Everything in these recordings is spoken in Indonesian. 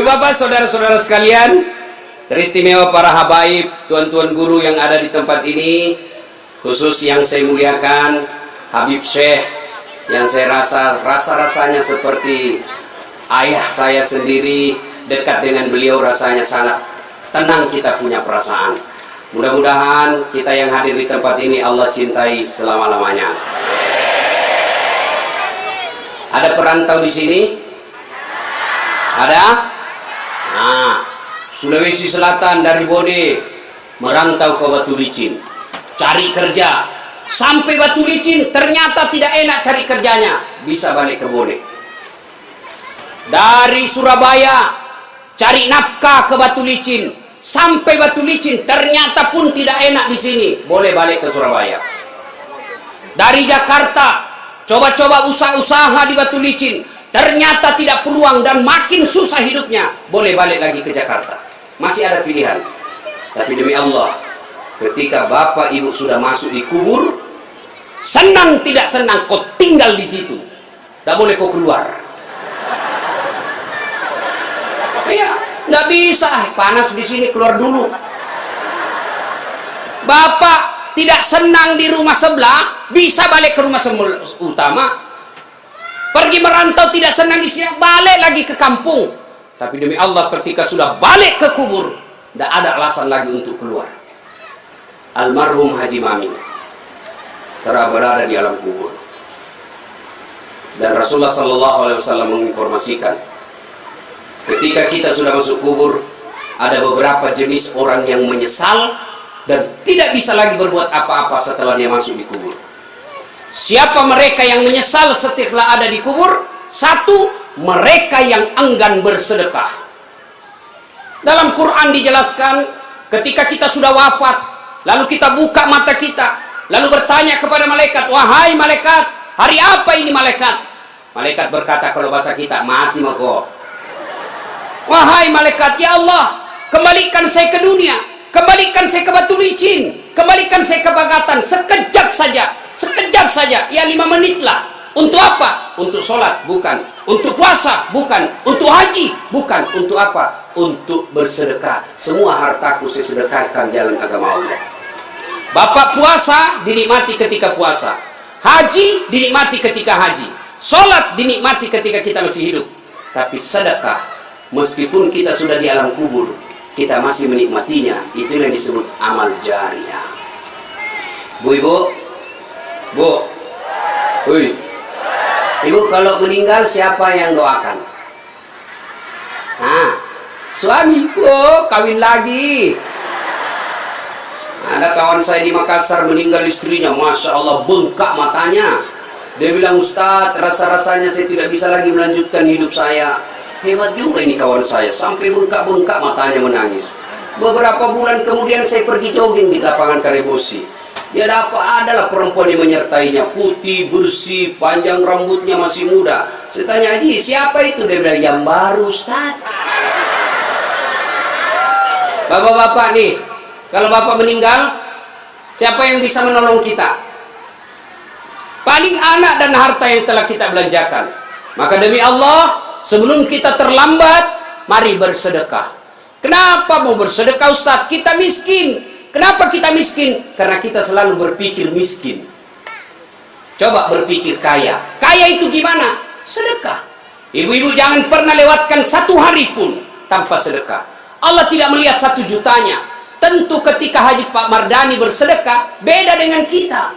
Bapak-bapak, saudara-saudara sekalian, teristimewa para habaib, tuan-tuan guru yang ada di tempat ini, khusus yang saya muliakan, Habib Syekh, yang saya rasa-rasanya seperti ayah saya sendiri, dekat dengan beliau rasanya sangat tenang, kita punya perasaan. Mudah-mudahan kita yang hadir di tempat ini Allah cintai selama-lamanya. Ada perantau di sini? Ada? Nah, Sulawesi Selatan dari Bode merantau ke Batu Licin, cari kerja. Sampai Batu Licin ternyata tidak enak cari kerjanya, bisa balik ke Bode. Dari Surabaya cari nafkah ke Batu Licin, sampai Batu Licin ternyata pun tidak enak di sini, boleh balik ke Surabaya. Dari Jakarta coba-coba usaha-usaha di Batu Licin, ternyata tidak peluang dan makin susah hidupnya, boleh balik lagi ke Jakarta. Masih ada pilihan. Tapi demi Allah, ketika bapak ibu sudah masuk di kubur, senang tidak senang kau tinggal di situ, tidak boleh kau keluar. Ya, nggak bisa, panas di sini, keluar dulu. Bapak tidak senang di rumah sebelah, bisa balik ke rumah utama. Pergi merantau tidak senang di sini, balik lagi ke kampung. Tapi demi Allah, ketika sudah balik ke kubur, tidak ada alasan lagi untuk keluar. Almarhum Haji Mami telah berada di alam kubur, dan Rasulullah SAW menginformasikan, ketika kita sudah masuk kubur, ada beberapa jenis orang yang menyesal dan tidak bisa lagi berbuat apa-apa setelah dia masuk di kubur. Siapa mereka yang menyesal setelah ada di kubur? Satu, mereka yang enggan bersedekah. Dalam Quran dijelaskan, ketika kita sudah wafat, lalu kita buka mata kita, lalu bertanya kepada malaikat, wahai malaikat, hari apa ini malaikat? Malaikat berkata, kalau bahasa kita, mati mako. Wahai malaikat, ya Allah, kembalikan saya ke dunia, kembalikan saya ke Batu Licin, kembalikan saya ke Bagatan, sekejap saja, ya 5 menit lah. Untuk apa? Untuk sholat? Bukan. Untuk puasa? Bukan. Untuk haji? Bukan. Untuk apa? Untuk bersedekah. Semua hartaku saya sedekahkan jalan agama Allah. Bapak puasa dinikmati ketika puasa, haji dinikmati ketika haji, sholat dinikmati ketika kita masih hidup. Tapi sedekah, meskipun kita sudah di alam kubur, kita masih menikmatinya. Itulah yang disebut amal jariah. Bu, Hui. Ibu kalau meninggal siapa yang doakan? Nah, suami, kawin lagi. Ada kawan saya di Makassar meninggal istrinya, Masya Allah bengkak matanya. Dia bilang, Ustadz, rasa-rasanya saya tidak bisa lagi melanjutkan hidup saya. Hebat juga ini kawan saya, sampai bengkak-bengkak matanya menangis. Beberapa bulan kemudian saya pergi jogging di lapangan Karebosi. Dia adalah perempuan yang menyertainya, putih, bersih, panjang rambutnya, masih muda. Saya tanya, Haji, siapa itu? Dia bilang, yang baru, Ustaz. Bapak-bapak nih, kalau bapak meninggal, siapa yang bisa menolong kita? Paling anak dan harta yang telah kita belanjakan. Maka demi Allah, sebelum kita terlambat, mari bersedekah. Kenapa mau bersedekah, Ustaz? Kita miskin. Kenapa kita miskin? Karena kita selalu berpikir miskin. Coba berpikir kaya. Kaya itu gimana? Sedekah. Ibu-ibu jangan pernah lewatkan 1 hari pun tanpa sedekah. Allah tidak melihat 1 jutanya. Tentu ketika Haji Pak Mardani bersedekah, beda dengan kita.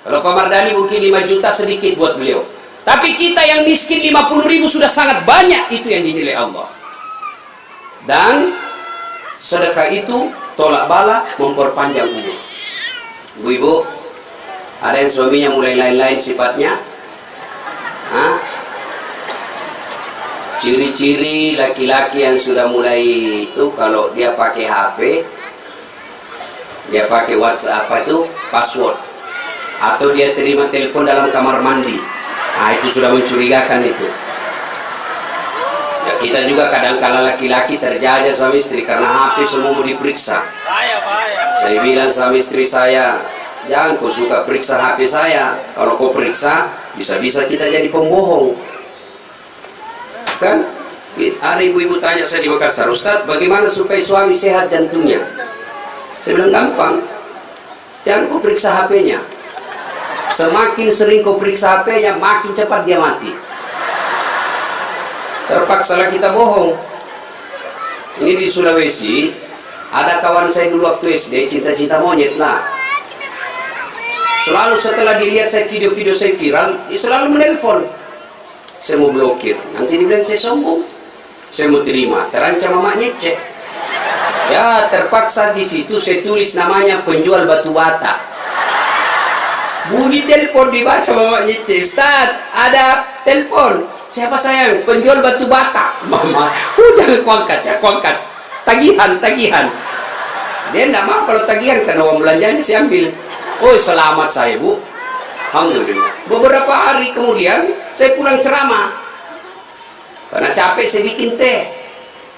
Kalau Pak Mardani mungkin 5 juta sedikit buat beliau. Tapi kita yang miskin 50.000 sudah sangat banyak, itu yang dinilai Allah. Dan sedekah itu tolak bala, memperpanjang umur. Ibu-ibu, ada yang suaminya mulai lain-lain sifatnya? Ciri-ciri laki-laki yang sudah mulai itu, kalau dia pakai HP, dia pakai WhatsApp itu password, atau dia terima telepon dalam kamar mandi. Nah, itu sudah mencurigakan itu. Ya, kita juga kadang-kala laki-laki terjajah sama istri karena HP semua mau diperiksa. Saya bilang sama istri saya, jangan kau suka periksa HP saya. Kalau kau periksa, bisa-bisa kita jadi pembohong. Kan? Ada ibu-ibu tanya saya di Makassar, Ustaz, bagaimana supaya suami sehat jantungnya? Saya bilang gampang, jangan kau periksa HP-nya. Semakin sering kau periksa HP-nya, makin cepat dia mati. Terpaksalah kita bohong. Ini di Sulawesi, ada kawan saya dulu waktu SD, cinta-cinta monyet lah. Selalu setelah dilihat saya video-video saya viral, dia selalu menelpon. Saya mau blokir, nanti dibilang saya sombong. Saya mau terima, terancam mamanya cek. Ya terpaksa di situ saya tulis namanya penjual batu bata. Bunyi telepon dibaca mamanya cek. Ustaz, ada telepon. Siapa sayang? Penjual batu bata. Mama, udah kuangkat ya, kuangkat. Tagihan. Dia enggak mau kalau tagihan karena uang belanjanya saya ambil. Oh selamat saya bu. Alhamdulillah. Beberapa hari kemudian saya pulang ceramah. Karena capek saya bikin teh,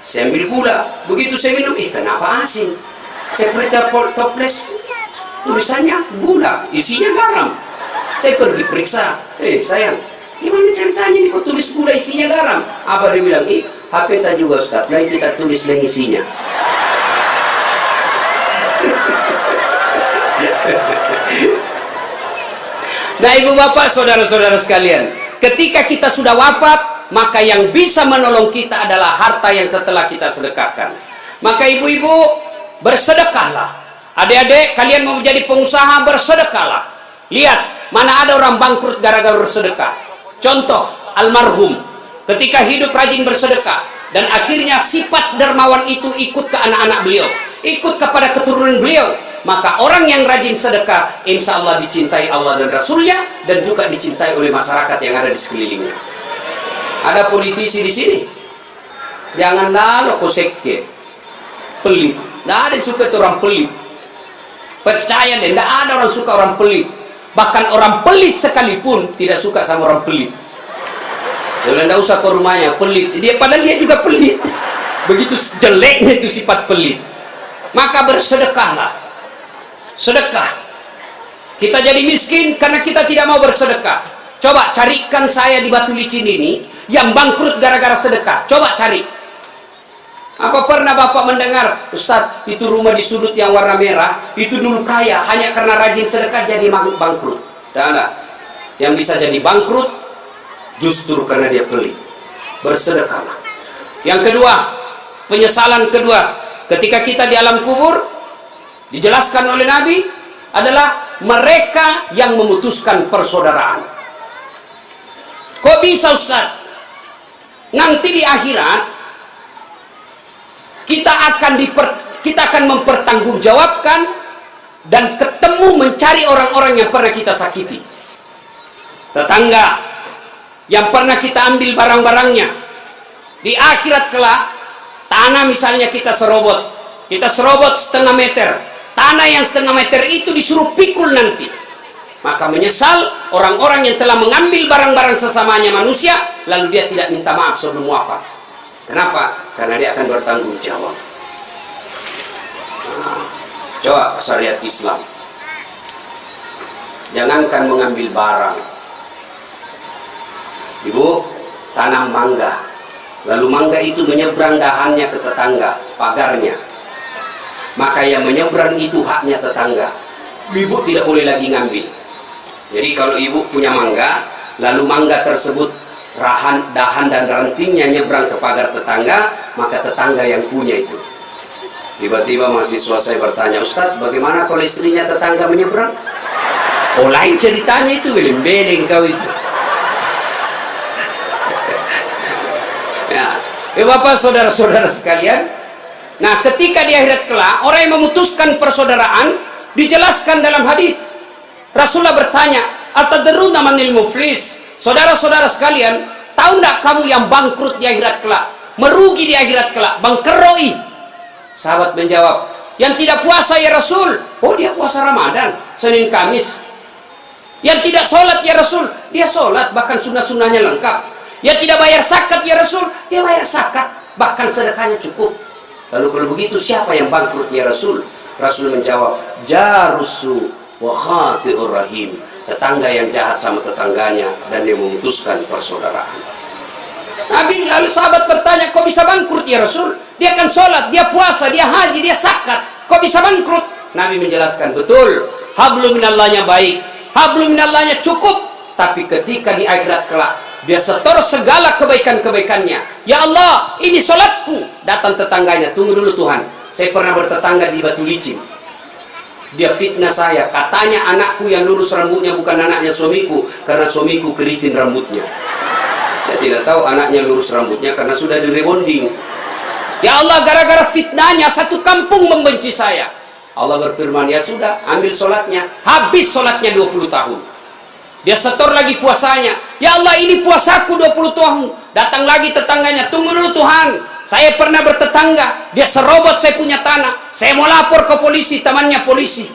saya ambil gula. Begitu saya minum, kenapa asin? Saya periksa toples, tulisannya gula, isinya garam. Saya pergi periksa, sayang, gimana ceritanya nih kok tulis gula isinya garam? Apa dia bilang, HP tak juga Ustaz, lain kita tulis lagi isinya. Nah ibu bapak, saudara-saudara sekalian, ketika kita sudah wafat, maka yang bisa menolong kita adalah harta yang telah kita sedekahkan. Maka ibu-ibu, bersedekahlah. Adik-adik, kalian mau menjadi pengusaha, bersedekahlah. Lihat, mana ada orang bangkrut gara-gara bersedekah. Contoh, almarhum, ketika hidup rajin bersedekah, dan akhirnya sifat dermawan itu ikut ke anak-anak beliau, ikut kepada keturunan beliau. Maka orang yang rajin sedekah, insya Allah dicintai Allah dan Rasulnya, dan juga dicintai oleh masyarakat yang ada di sekelilingnya. Ada politisi di sini, jangan lalu koseke, pelit. Tidak ada yang suka itu orang pelit. Percaya deh, tidak ada orang suka orang pelit. Bahkan orang pelit sekalipun tidak suka sama orang pelit. Jangan tidak usah ke rumahnya pelit. Dia padahal dia juga pelit. Begitu jeleknya itu sifat pelit. Maka bersedekahlah. Sedekah. Kita jadi miskin karena kita tidak mau bersedekah. Coba carikan saya di Batu Licin ini yang bangkrut gara-gara sedekah. Coba cari. Apa pernah Bapak mendengar, Ustaz, itu rumah di sudut yang warna merah, itu dulu kaya, hanya karena rajin sedekah jadi bangkrut? Tidak ada. Yang bisa jadi bangkrut, justru karena dia pelit. Bersedekahlah. Yang kedua, penyesalan kedua, ketika kita di alam kubur, dijelaskan oleh Nabi, adalah mereka yang memutuskan persaudaraan. Kok bisa Ustaz? Nanti di akhirat kita akan mempertanggungjawabkan dan ketemu mencari orang-orang yang pernah kita sakiti. Tetangga yang pernah kita ambil barang-barangnya. Di akhirat kelak, tanah misalnya kita serobot setengah meter. Tanah yang setengah meter itu disuruh pikul nanti. Maka menyesal orang-orang yang telah mengambil barang-barang sesamanya manusia, lalu dia tidak minta maaf sebelum wafat. Kenapa? Karena dia akan bertanggung jawab. Coba syariat Islam. Jangankan mengambil barang. Ibu, tanam mangga. Lalu mangga itu menyeberang dahannya ke tetangga, pagarnya. Maka yang menyeberang itu haknya tetangga. Ibu tidak boleh lagi ngambil. Jadi kalau ibu punya mangga, lalu mangga tersebut dahan dan rantingnya nyebrang ke pagar tetangga, maka tetangga yang punya itu. Tiba-tiba mahasiswa saya bertanya, Ustaz, bagaimana kalau istrinya tetangga menyeberang? Oh, lain ceritanya itu, beleng-beleng kau itu. Ya, Bapak, saudara-saudara sekalian, nah ketika di akhirat kelak, orang yang memutuskan persaudaraan dijelaskan dalam hadis. Rasulullah bertanya, atadruna manil muflis? Saudara-saudara sekalian, tahu tidak kamu yang bangkrut di akhirat kelak, merugi di akhirat kelak, bangkeroi? Sahabat menjawab, yang tidak puasa ya Rasul. Oh, dia puasa Ramadan, Senin Kamis. Yang tidak sholat ya Rasul, dia sholat, bahkan sunnah-sunnahnya lengkap. Yang tidak bayar zakat ya Rasul, dia bayar zakat, bahkan sedekahnya cukup. Lalu kalau begitu siapa yang bangkrut ya Rasul? Rasul menjawab, jarusu wa khati'ur rahim, tetangga yang jahat sama tetangganya dan dia memutuskan persaudaraan. Nabi, lalu sahabat bertanya, kok bisa bangkrut ya Rasul? Dia kan sholat, dia puasa, dia haji, dia zakat, kok bisa bangkrut? Nabi menjelaskan, betul, hablum minallahnya baik, hablum minallahnya cukup, tapi ketika di akhirat kelak dia setor segala kebaikan-kebaikannya. Ya Allah, ini sholatku. Datang tetangganya, tunggu dulu Tuhan, saya pernah bertetangga di Batu Licin. Dia fitnah saya, katanya anakku yang lurus rambutnya bukan anaknya suamiku, karena suamiku keriting rambutnya. Dia tidak tahu anaknya lurus rambutnya karena sudah di rebonding. Ya Allah, gara-gara fitnahnya satu kampung membenci saya. Allah berfirman, ya sudah, ambil sholatnya. Habis sholatnya 20 tahun. Dia setor lagi puasanya. Ya Allah, ini puasaku 20 tahun. Datang lagi tetangganya, tunggu dulu Tuhan, saya pernah bertetangga, dia serobot saya punya tanah, saya mau lapor ke polisi, temannya polisi,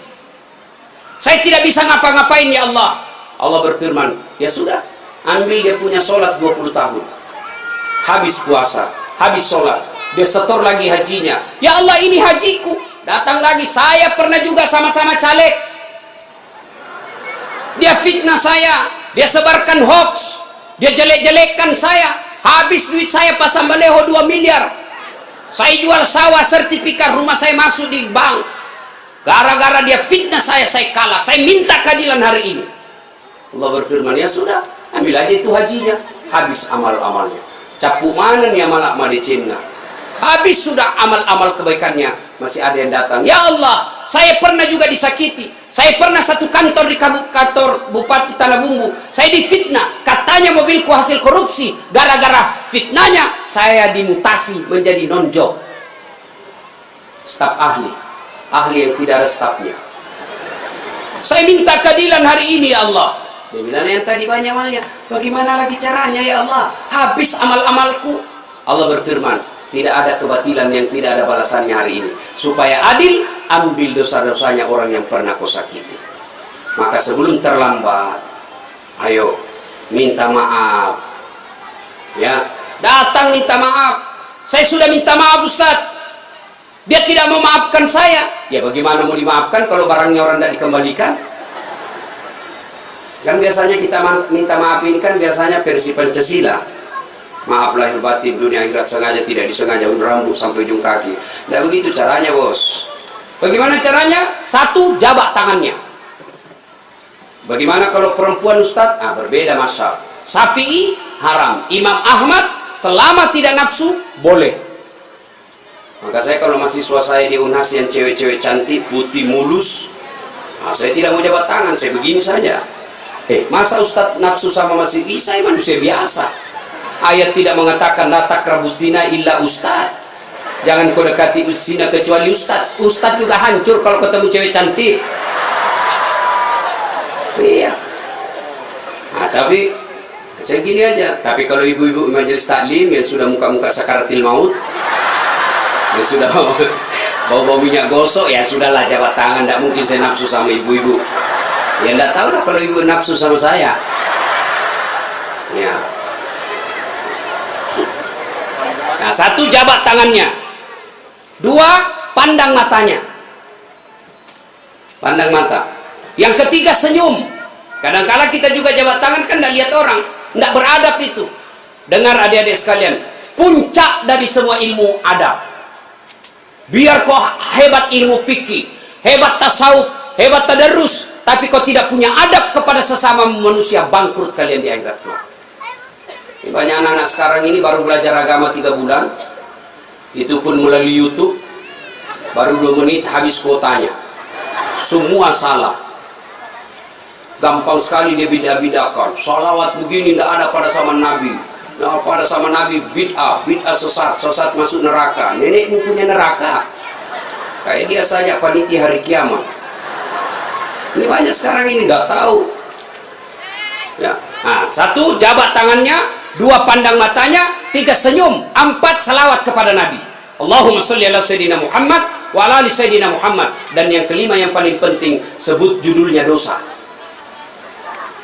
saya tidak bisa ngapa-ngapain ya Allah. Allah berfirman, ya sudah, ambil dia punya sholat 20 tahun. Habis puasa, habis sholat, dia setor lagi hajinya. Ya Allah, ini hajiku. Datang lagi, saya pernah juga sama-sama caleg. Dia fitnah saya, dia sebarkan hoax, dia jelek-jelekkan saya. Habis duit saya pasang baleho 2 miliar. Saya jual sawah, sertifikat rumah saya masuk di bank. Gara-gara dia fitnah saya kalah. Saya minta keadilan hari ini. Allah berfirman, ya sudah, ambil aja itu hajinya. Habis amal-amalnya. Capu mana nih amal-amal di Cina? Habis sudah amal-amal kebaikannya, masih ada yang datang. Ya Allah, saya pernah juga disakiti. Saya pernah satu kantor di kantor Bupati Tanah Bumbu. Saya difitnah, katanya mobilku hasil korupsi. Gara-gara fitnahnya, saya dimutasi menjadi non-job. Staf ahli. Ahli yang tidak ada stafnya. Saya minta keadilan hari ini ya Allah. Dia bilang yang tadi banyak-banyak, bagaimana lagi caranya ya Allah? Habis amal-amalku. Allah berfirman, tidak ada kebatilan yang tidak ada balasannya hari ini. Supaya adil, ambil dosa-dosanya orang yang pernah kau sakiti. Maka sebelum terlambat, ayo minta maaf. Ya, datang minta maaf. Saya sudah minta maaf Ustaz. Dia tidak mau maafkan saya. Ya bagaimana mau dimaafkan kalau barangnya orang tidak dikembalikan? Kan biasanya kita minta maaf ini kan biasanya versi Pancasila. Maaf lahir batin, dunia akhirat, sengaja tidak disengaja, rambut sampai ujung kaki. Tidak begitu caranya bos. Bagaimana caranya? Satu, jabat tangannya. Bagaimana kalau perempuan Ustaz? Ah, berbeda masalah. Syafi'i haram, Imam Ahmad selama tidak nafsu boleh. Maka saya kalau mahasiswa saya di UNHAS yang cewek-cewek cantik, putih mulus, nah, saya tidak mau jabat tangan, saya begini saja. Masa Ustaz nafsu sama masih bisa? Saya manusia biasa. Ayat tidak mengatakan la taqrabu zina illa ustaz. Jangan kau dekati zina kecuali ustaz. Ustaz juga hancur kalau ketemu cewek cantik. Iya. Nah, tapi saya gini aja. Tapi kalau ibu-ibu majelis taklim yang sudah muka-muka sakaratil maut, yang sudah bau-bau minyak gosok, ya sudahlah jabat tangan. Tidak mungkin saya nafsu sama ibu-ibu. Ya tidak tahu lah kalau ibu nafsu sama saya. Ya. Nah, satu, jabat tangannya. Dua, pandang matanya. Pandang mata. Yang ketiga, senyum. Kadang-kala kita juga jabat tangan kan tidak lihat orang, tidak beradab itu. Dengar adik-adik sekalian, puncak dari semua ilmu adab. Biar kau hebat ilmu fikih, hebat tasawuf, hebat tadarus, tapi kau tidak punya adab kepada sesama manusia, bangkrut kalian di akhirat kelak. Banyak anak-anak sekarang ini baru belajar agama 3 bulan, itu pun melalui YouTube, baru 2 menit habis kuotanya. Semua salah. Gampang sekali dia bidah-bidahkan. Salawat begini tidak ada pada zaman Nabi. Nah, pada zaman Nabi bid'ah sesat, sesat masuk neraka. Nenekmu punya neraka. Kayak dia saja panitia hari kiamat. Ini banyak sekarang ini nggak tahu. Ya. Nah, satu, jabat tangannya. 2, pandang matanya. 3, senyum. 4, salawat kepada Nabi. Allahumma sholli ala sayyidina Muhammad wa ala ali sayyidina Muhammad. Dan yang kelima yang paling penting, sebut judulnya dosa.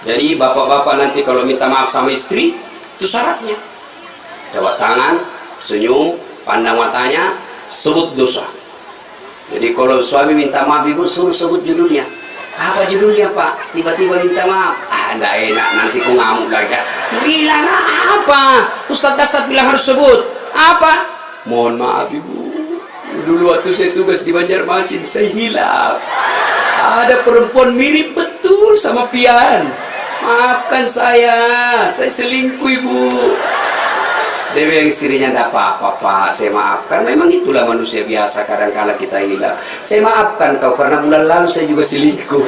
Jadi bapak-bapak nanti kalau minta maaf sama istri, itu syaratnya. Jabat tangan, senyum, pandang matanya, sebut dosa. Jadi kalau suami minta maaf, ibu suruh sebut judulnya. Apa judulnya Pak? Tiba-tiba minta maaf. nggak enak, nanti kau ngamuk lagi. Bilang apa? Ustadz Dasar bilang harus sebut. Apa? Mohon maaf ibu, dulu waktu saya tugas di Banjarmasin, saya hilaf. Ada perempuan mirip betul sama Pian. Maafkan saya selingkuh ibu. Dia bilang istrinya, enggak apa-apa pak, saya maafkan. Memang itulah manusia biasa, kadang-kala kita hilang. Saya maafkan kau karena bulan lalu saya juga selingkuh.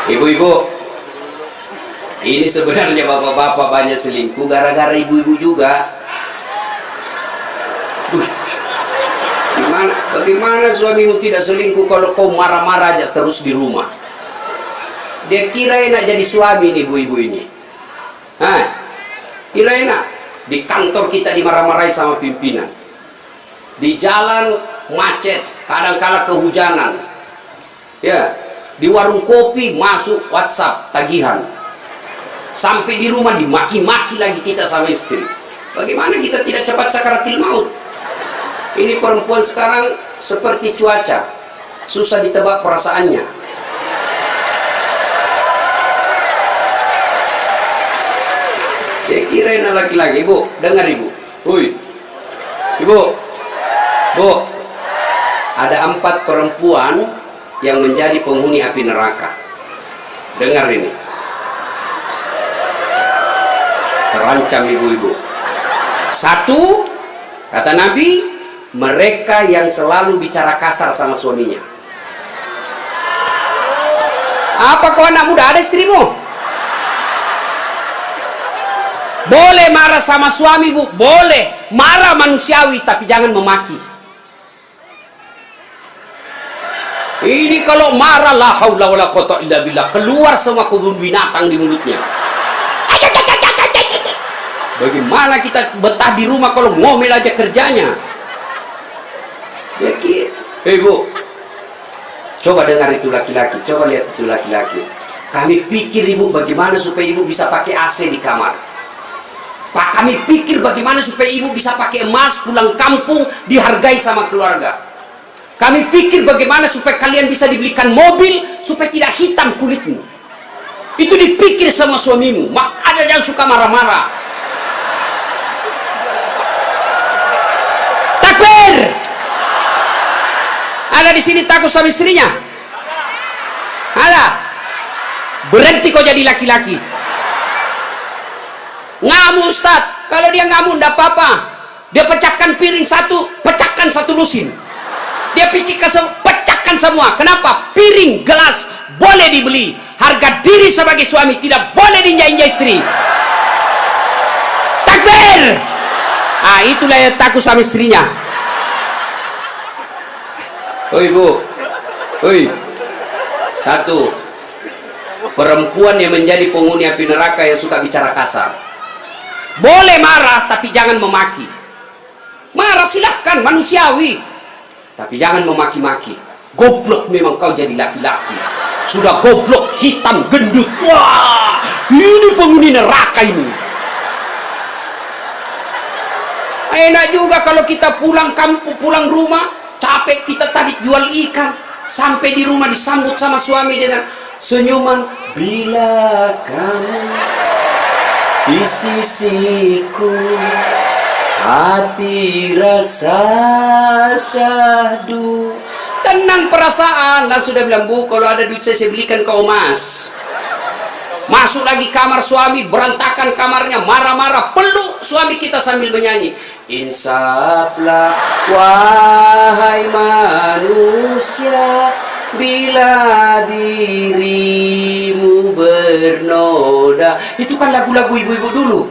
Ibu-ibu, ini sebenarnya bapak-bapak banyak selingkuh gara-gara ibu-ibu juga. Bagaimana suamimu tidak selingkuh kalau kau marah-marah aja terus di rumah? Dia kira enak jadi suami nih ibu-ibu ini. Kira enak. Di kantor kita dimarah-marahi sama pimpinan. Di jalan macet, kadang-kala kehujanan. Ya, di warung kopi masuk WhatsApp tagihan. Sampai di rumah dimaki-maki lagi kita sama istri. Bagaimana kita tidak cepat sakaratil maut? Ini perempuan sekarang seperti cuaca, susah ditebak perasaannya. Dia kira enak laki-laki. Ibu, dengar ibu. Hui, ibu, bu, ada 4 perempuan yang menjadi penghuni api neraka. Dengar ini. Terancam ibu-ibu. 1, kata Nabi, mereka yang selalu bicara kasar sama suaminya. Apa kau anak muda ada istrimu? Boleh marah sama suami bu, boleh marah manusiawi, tapi jangan memaki. Ini kalau marah la haula wala quwata illa billah, keluar semua kebun binatang di mulutnya. Bagaimana kita betah di rumah kalau ngomel aja kerjanya? Ya bu, coba dengar itu laki-laki, coba lihat itu laki-laki. Kami pikir ibu bagaimana supaya ibu bisa pakai AC di kamar. Pak, kami pikir bagaimana supaya ibu bisa pakai emas pulang kampung dihargai sama keluarga. Kami pikir bagaimana supaya kalian bisa dibelikan mobil supaya tidak hitam kulitmu. Itu dipikir sama suamimu, makanya jangan suka marah-marah. Takbir! Ada di sini takut sama istrinya? Ada? Berhenti kau jadi laki-laki. Ngamuk Ustaz, kalau dia ngamuk enggak apa-apa. Dia pecahkan piring satu, pecahkan satu lusin. Dia pecahkan semua. Kenapa? Piring, gelas boleh dibeli. Harga diri sebagai suami tidak boleh diinjak-injak istri. Takbir! Itulah yang takut sama istrinya. Oi bu, oi. 1, perempuan yang menjadi penghuni api neraka yang suka bicara kasar. Boleh marah, tapi jangan memaki. Marah silahkan, manusiawi. Tapi jangan memaki-maki. Goblok memang kau jadi laki-laki. Sudah goblok, hitam, gendut. Wah, ini penghuni neraka ini. Enak juga kalau kita pulang kampung, pulang rumah, capek kita tadi jual ikan. Sampai di rumah disambut sama suami dengan senyuman. Bila kamu di sisiku, hati rasa syahdu. Tenang perasaan. Dan sudah bilang, bu, kalau ada duit saya belikan kau emas. Masuk lagi kamar suami, berantakan kamarnya, marah-marah, peluk suami kita sambil menyanyi. Insaflah wahai manusia, bila dirimu bernoda. Itu kan lagu-lagu ibu-ibu dulu,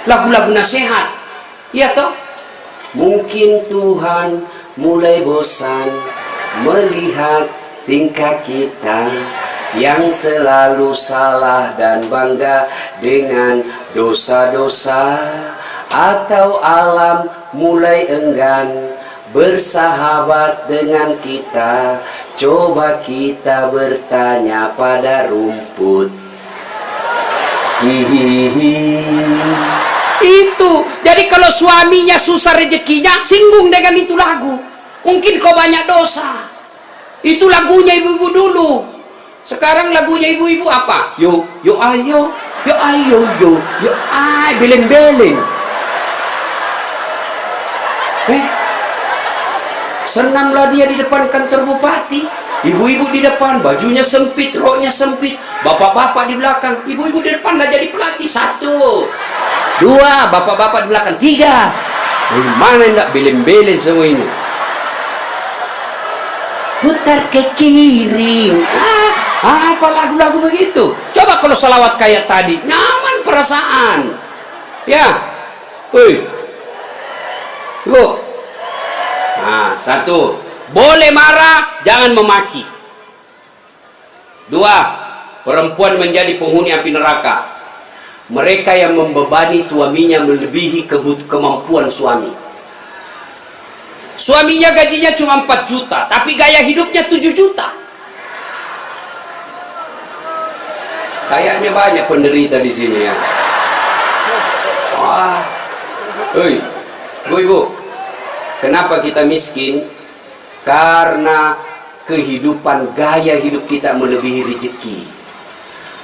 lagu-lagu nasihat, ya toh. Mungkin Tuhan mulai bosan melihat tingkah kita yang selalu salah dan bangga dengan dosa-dosa, atau alam mulai enggan bersahabat dengan kita. Coba kita bertanya pada rumput. Itu. Jadi kalau suaminya susah rezekinya, singgung dengan itu lagu. Mungkin kau banyak dosa. Itu lagunya ibu-ibu dulu. Sekarang lagunya ibu-ibu apa? Yo, yo ayo, yo ayo, yo ay, beleng-beleng. Senanglah dia di depan kantor bupati. Ibu-ibu di depan, bajunya sempit, roknya sempit. Bapak-bapak di belakang. Ibu-ibu di depan dah jadi pelatih. 1, 2, bapak-bapak di belakang. 3. Mana enggak beleng-beleng semua ini? Putar ke kiri. Apa lagu-lagu begitu? Coba kalau salawat kayak tadi, nyaman perasaan. Ya, woi, ibu. Nah, 1, boleh marah, jangan memaki. 2, perempuan menjadi penghuni api neraka. Mereka yang membebani suaminya melebihi kemampuan suami. Suaminya gajinya cuma 4 juta, tapi gaya hidupnya 7 juta. Kayaknya banyak penderita di sini ya. Wah, hei, ibu, kenapa kita miskin? Karena kehidupan gaya hidup kita melebihi rezeki.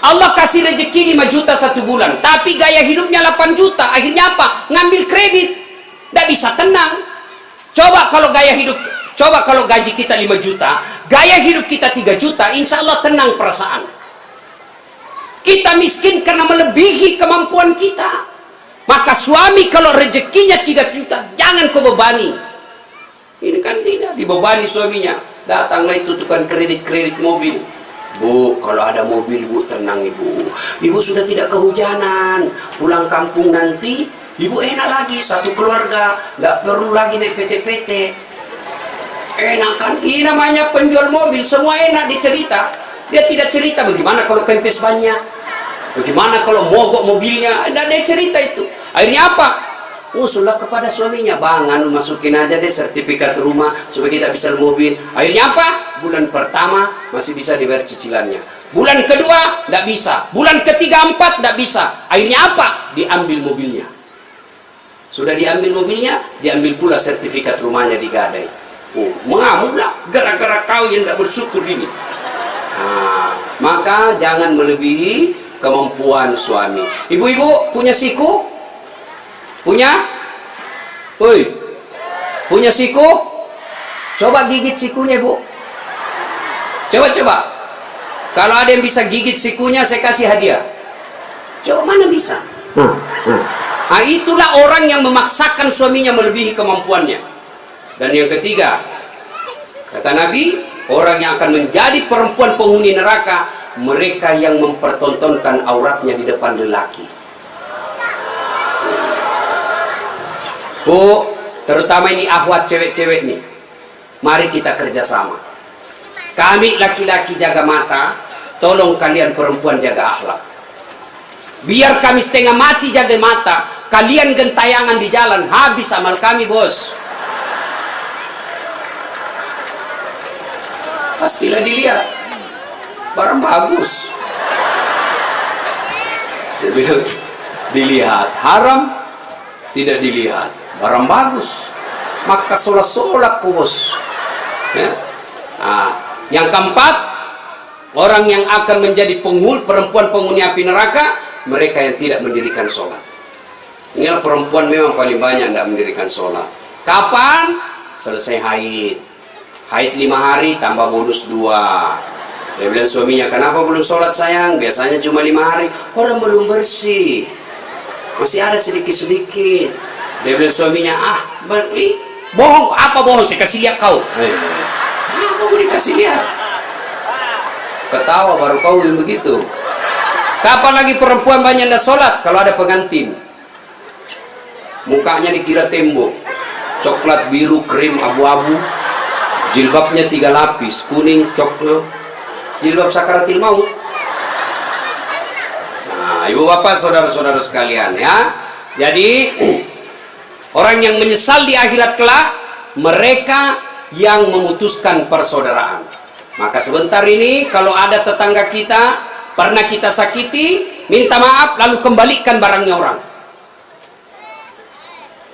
Allah kasih rezeki 5 juta 1 bulan, tapi gaya hidupnya 8 juta. Akhirnya apa? Ngambil kredit, tidak bisa tenang. Coba kalau gaji kita 5 juta, gaya hidup kita 3 juta, insya Allah tenang perasaan. Kita miskin karena melebihi kemampuan kita. Maka suami kalau rezekinya 3 juta, jangan kau bebani. Ini kan tidak dibebani suaminya. Datanglah itu tukang kredit mobil. Bu, kalau ada mobil bu, tenang ibu. Ibu sudah tidak kehujanan. Pulang kampung nanti ibu enak lagi, satu keluarga, nggak perlu lagi naik PT-PT. Enak kan? Ini namanya penjual mobil, semua enak dicerita. Dia tidak cerita bagaimana kalau kempes banyak, bagaimana kalau mogok mobilnya, tidak ada cerita itu. Akhirnya apa? Usullah kepada suaminya, bang, masukin aja deh sertifikat rumah supaya kita bisa mobil. Akhirnya apa? Bulan pertama masih bisa dibayar cicilannya. Bulan kedua tidak bisa. Bulan ketiga, 4 tidak bisa. Akhirnya apa? Diambil mobilnya. Sudah diambil mobilnya, diambil pula sertifikat rumahnya digadai. Mengamuklah gara-gara kau yang tidak bersyukur ini. Nah, maka jangan melebihi kemampuan suami. Ibu-ibu punya siku? Punya? Woi, punya siku? Coba gigit sikunya, Bu. Coba. Kalau ada yang bisa gigit sikunya, saya kasih hadiah. Coba, mana bisa? Nah, itulah orang yang memaksakan suaminya melebihi kemampuannya. Dan yang ketiga, kata Nabi, orang yang akan menjadi perempuan penghuni neraka, mereka yang mempertontonkan auratnya di depan lelaki. Bu, terutama ini akhwat cewek-cewek nih, mari kita kerjasama. Kami laki-laki jaga mata, tolong kalian perempuan jaga akhlak. Biar kami setengah mati jaga mata, kalian gentayangan di jalan, habis amal kami, bos. Pastilah dilihat, barang bagus. Dia bilang, dilihat, haram tidak dilihat, barang bagus, maka solak-solak bos. Ya? Nah, yang keempat, orang yang akan menjadi perempuan penghuni api neraka, mereka yang tidak mendirikan sholat. Inilah perempuan memang paling banyak tidak mendirikan sholat. Kapan? Selesai haid. Haid 5 hari tambah bonus 2. Dia bilang suaminya, kenapa belum sholat sayang? Biasanya cuma 5 hari. Orang belum bersih, masih ada sedikit-sedikit. Dia bilang suaminya, bohong. Apa bohong? Saya kasih lihat kau. Apa mau dikasih lihat? Ketawa baru kau yang begitu. Kapan lagi perempuan banyak tidak sholat? Kalau ada pengantin, mukanya dikira tembok, coklat, biru, krim, abu-abu, jilbabnya 3 lapis, kuning, coklat, jilbab sakaratil maut. Nah, ibu bapak, saudara-saudara sekalian ya. Jadi orang yang menyesal di akhirat kelak, mereka yang memutuskan persaudaraan. Maka sebentar ini kalau ada tetangga kita pernah kita sakiti, minta maaf lalu kembalikan barangnya orang.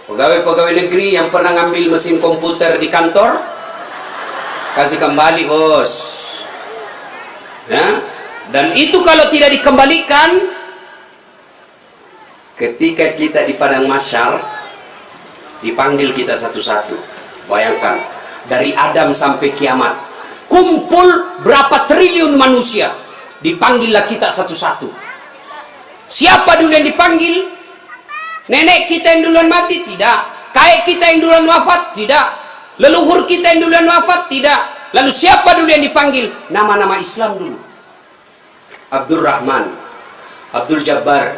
Pegawai-pegawai negeri yang pernah ngambil mesin komputer di kantor, kasih kembali bos ya. Dan itu kalau tidak dikembalikan, ketika kita di padang mahsyar dipanggil kita satu-satu. Bayangkan dari Adam sampai kiamat, kumpul berapa triliun manusia, dipanggillah kita satu-satu. Siapa dulu yang dipanggil? Nenek kita yang duluan mati? Tidak. Kakek kita yang duluan wafat? Tidak. Leluhur kita yang duluan wafat? Tidak. Lalu siapa dulu yang dipanggil? Nama-nama Islam dulu. Abdurrahman, Abdul Jabbar,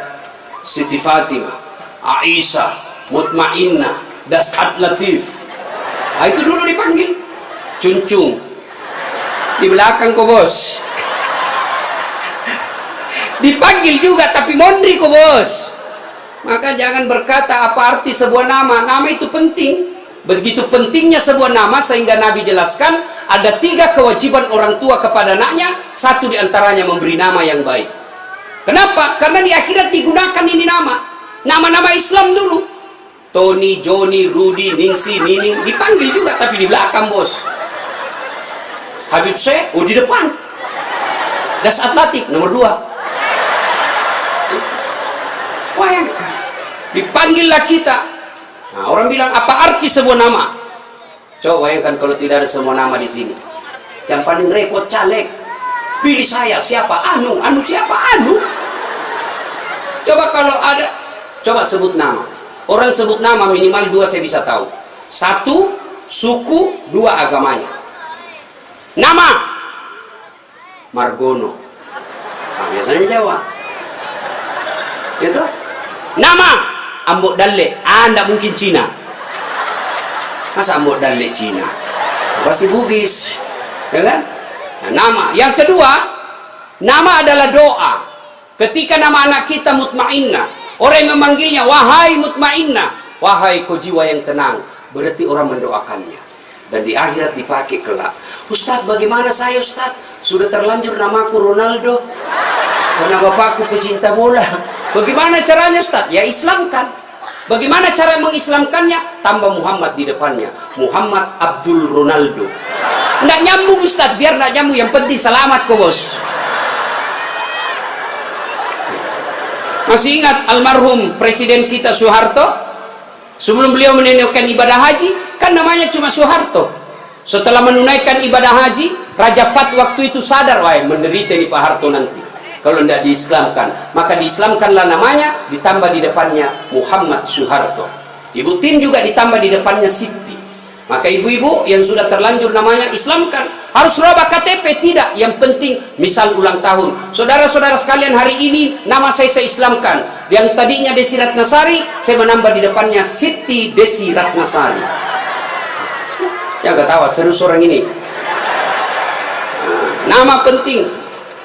Siti Fatimah, Aisyah, Mutmainnah, Das'ad Latif. Nah, itu dulu dipanggil. Cuncung di belakang kok bos. Dipanggil juga tapi mondri kok bos. Maka jangan berkata apa arti sebuah nama. Nama itu penting. Begitu pentingnya sebuah nama sehingga Nabi jelaskan ada 3 kewajiban orang tua kepada anaknya. 1 diantaranya memberi nama yang baik. Kenapa? Karena di akhirat digunakan ini nama. Nama-nama Islam dulu. Tony, Joni, Rudy, Ningsi, Nining. Dipanggil juga tapi di belakang bos. Habib Syekh, di depan. Das'ad Latif nomor 2. Bayangkan. Dipanggillah kita. Nah, orang bilang apa arti sebuah nama? Coba bayangkan kalau tidak ada semua nama di sini. Yang paling repot caleg. Pilih saya siapa? Anu siapa? Anu. Coba kalau ada, coba sebut nama. Orang sebut nama minimal 2 saya bisa tahu. 1 suku, 2 agamanya. Nama Margono. Nah, biasanya Jawa. Gitu. Nama Ambok Dalle, enggak mungkin Cina. Masa Ambok Dalle Cina? Pasti Bugis, ya kan? Nah, nama. Yang kedua, nama adalah doa. Ketika nama anak kita Mutmainnah, orang yang memanggilnya, wahai Mutmainnah, wahai kau jiwa yang tenang, berarti orang mendoakannya. Dan di akhirat dipakai kelak. Ustadz, bagaimana saya Ustadz? Sudah terlanjur namaku Ronaldo. Karena bapakku pecinta bola. Bagaimana caranya Ustaz? Ya islamkan. Bagaimana cara mengislamkannya? Tambah Muhammad di depannya. Muhammad Abdul Ronaldo. Nggak nyambung Ustaz, biar nggak nyambung. Yang penting selamat kok bos. Masih ingat almarhum Presiden kita Soeharto? Sebelum beliau menunaikan ibadah haji, kan namanya cuma Soeharto. Setelah menunaikan ibadah haji, Raja Fat waktu itu sadar, wah menderita ini Pak Harto nanti kalau tidak diislamkan. Maka diislamkanlah namanya, ditambah di depannya Muhammad Soeharto. Ibu Tin juga ditambah di depannya Siti. Maka ibu-ibu yang sudah terlanjur namanya islamkan. Harus rubah KTP? Tidak. Yang penting misal ulang tahun. Saudara-saudara sekalian, hari ini nama saya islamkan. Yang tadinya Desi Ratnasari, saya menambah di depannya Siti Desi Ratnasari. Yang ketawa serius orang ini. Nah, nama penting.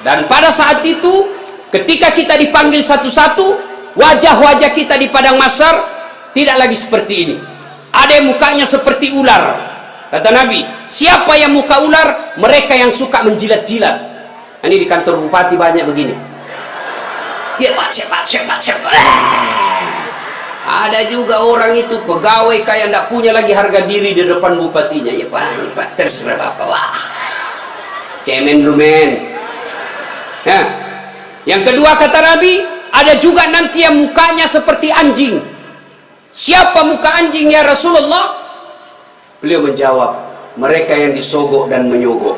Dan pada saat itu, ketika kita dipanggil satu-satu, wajah-wajah kita di padang mahsyar tidak lagi seperti ini. Ada yang mukanya seperti ular. Kata Nabi, siapa yang muka ular? Mereka yang suka menjilat-jilat. Ini di kantor bupati banyak begini. Ya Pak, siapa. Ada juga orang itu pegawai kayak tidak punya lagi harga diri di depan bupatinya. Ya Pak, terserah Bapak. Wah, cemen lu men. Ya. Yang kedua kata Nabi, ada juga nanti yang mukanya seperti anjing. Siapa muka anjing ya Rasulullah? Beliau menjawab, mereka yang disogok dan menyogok.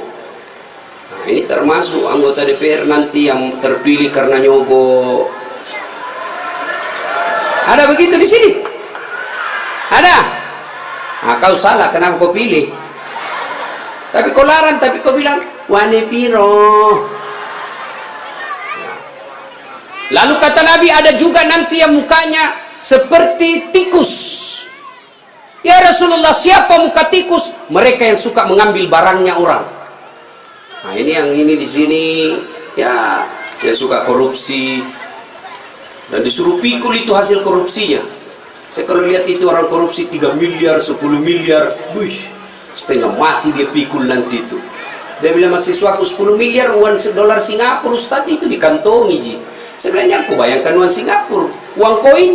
Nah, ini termasuk anggota DPR nanti yang terpilih karena nyogok. Ada begitu di sini? Ada? Nah, kau salah, kenapa kau pilih? Tapi kau larang, tapi kau bilang wane piro. Lalu kata Nabi, ada juga nanti yang mukanya seperti tikus. Ya Rasulullah, siapa muka tikus? Mereka yang suka mengambil barangnya orang. Nah, ini yang ini di sini ya, yang suka korupsi dan disuruh pikul itu hasil korupsinya. Saya kalau lihat itu orang korupsi 3 miliar, 10 miliar, wih, setengah mati dia pikul nanti itu. Dia bilang mahasiswaku 10 miliar uang dolar Singapura Ustaz, itu dikantongi ji. Sebenarnya aku bayangkan uang Singapura, uang koin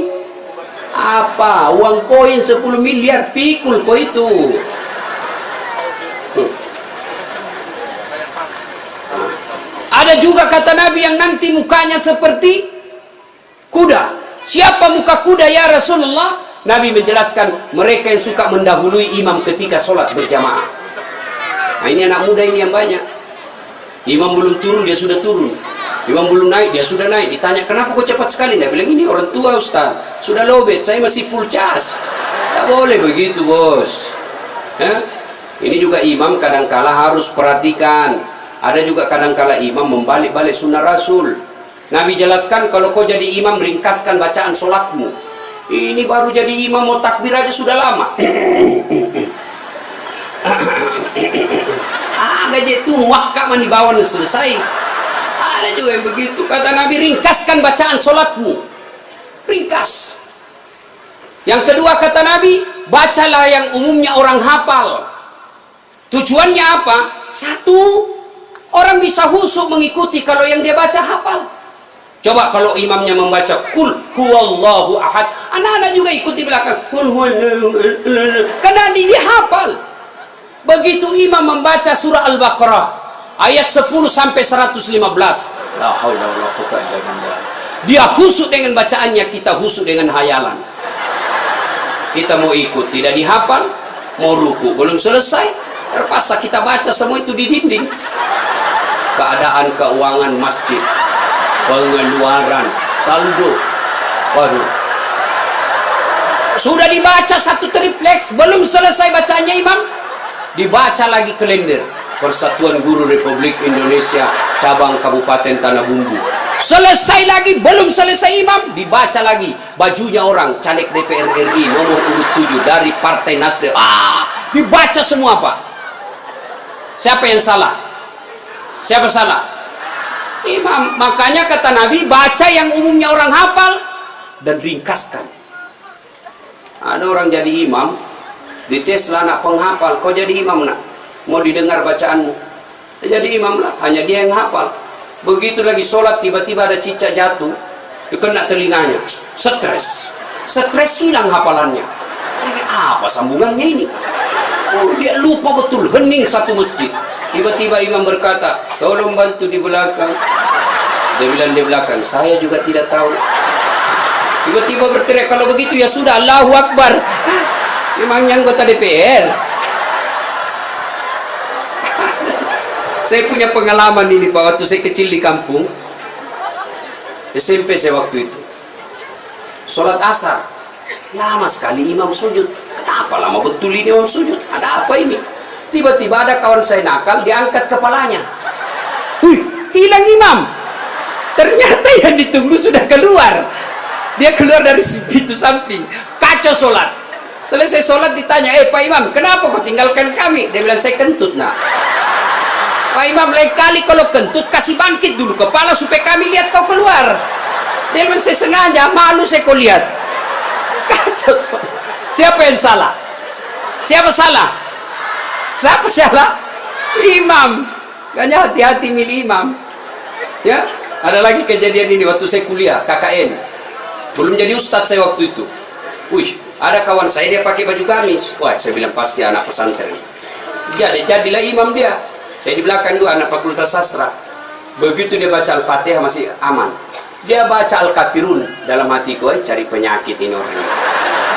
apa? Uang koin 10 miliar pikul kok itu. Ada juga kata Nabi yang nanti mukanya seperti kuda. Siapa muka kuda ya Rasulullah? Nabi menjelaskan mereka yang suka mendahului imam ketika sholat berjamaah. Nah ini anak muda ini yang banyak. Imam belum turun dia sudah turun. Imam belum naik dia sudah naik. Ditanya kenapa kok cepat sekali? Dia bilang ini orang tua Ustaz. Sudah lowbat, saya masih full charge. Tak boleh begitu bos. Ini juga imam kadangkala harus perhatikan. Ada juga kadangkala imam membalik-balik sunnah Rasul. Nabi jelaskan kalau kau jadi imam ringkaskan bacaan sholatmu. Ini baru jadi imam mau takbir aja sudah lama. Gaji itu wakka mani bawaan selesai. Ada juga yang begitu. Kata Nabi ringkaskan bacaan sholatmu. Ringkas. Yang kedua kata Nabi, bacalah yang umumnya orang hafal. Tujuannya apa? Satu, orang bisa husuk mengikuti kalau yang dia baca hafal. Coba kalau imamnya membaca kul huwallahu ahad, anak-anak juga ikut di belakang kul huwallahu ahad, karena dia hafal. Begitu imam membaca surah Al-Baqarah ayat 10 sampai 115, la haula wala quwwata illa billah, dia husuk dengan bacaannya, kita husuk dengan hayalan. Kita mau ikut, tidak dihafal, mau ruku belum selesai, terpaksa kita baca semua itu di dinding. Keadaan keuangan masjid, pengeluaran, saldo, waduh, sudah dibaca satu tripleks, belum selesai bacanya imam, dibaca lagi kalender Persatuan Guru Republik Indonesia cabang Kabupaten Tanah Bumbu. Selesai lagi, belum selesai imam, dibaca lagi bajunya orang caleg DPR RI nomor urut 7 dari Partai Nasdem. Dibaca semua Pak. Siapa yang salah? Siapa salah? Imam. Makanya kata Nabi, baca yang umumnya orang hafal dan ringkaskan. Ada orang jadi imam, dites lah anak penghafal, kau jadi imam nak, mau didengar bacaanmu, jadi imam lah, hanya dia yang hafal. Begitu lagi sholat, tiba-tiba ada cicak jatuh, kena telinganya, stres hilang hafalannya. Apa sambungannya ini? Oh, dia lupa betul, hening satu masjid. Tiba-tiba imam berkata, tolong bantu di belakang. Dia bilang di belakang, saya juga tidak tahu. Tiba-tiba berteriak, kalau begitu ya sudah, Allahu Akbar. Memangnya anggota DPR. Saya punya pengalaman ini Pak, waktu saya kecil di kampung SMP saya waktu itu, sholat asar lama sekali imam sujud. Kenapa lama betul ini imam sujud? Ada apa ini? Tiba-tiba ada kawan saya nakal, diangkat kepalanya. Hilang imam. Ternyata yang ditunggu sudah keluar. Dia keluar dari pintu samping. Kacau sholat. Selesai sholat ditanya, Pak Imam, kenapa kau tinggalkan kami? Dia bilang, saya kentut nak. Pak Imam, lain kali kalau kentut kasih bangkit dulu kepala supaya kami lihat kau keluar. Dia bilang, saya sengaja, malu saya kau lihat. Kacau sholat. Siapa yang salah? Siapa salah? Siapa salah? Imam. Makanya hati-hati milih imam. Ya, ada lagi kejadian ini waktu saya kuliah KKN. Belum jadi ustadz saya waktu itu. Ada kawan saya dia pakai baju gamis. Wah, saya bilang pasti anak pesantren. Jadilah imam dia. Saya di belakang dua anak fakultas sastra. Begitu dia baca Al-Fatihah masih aman. Dia baca Al-Kafirun dalam hatiku, cari penyakit ini orang ini.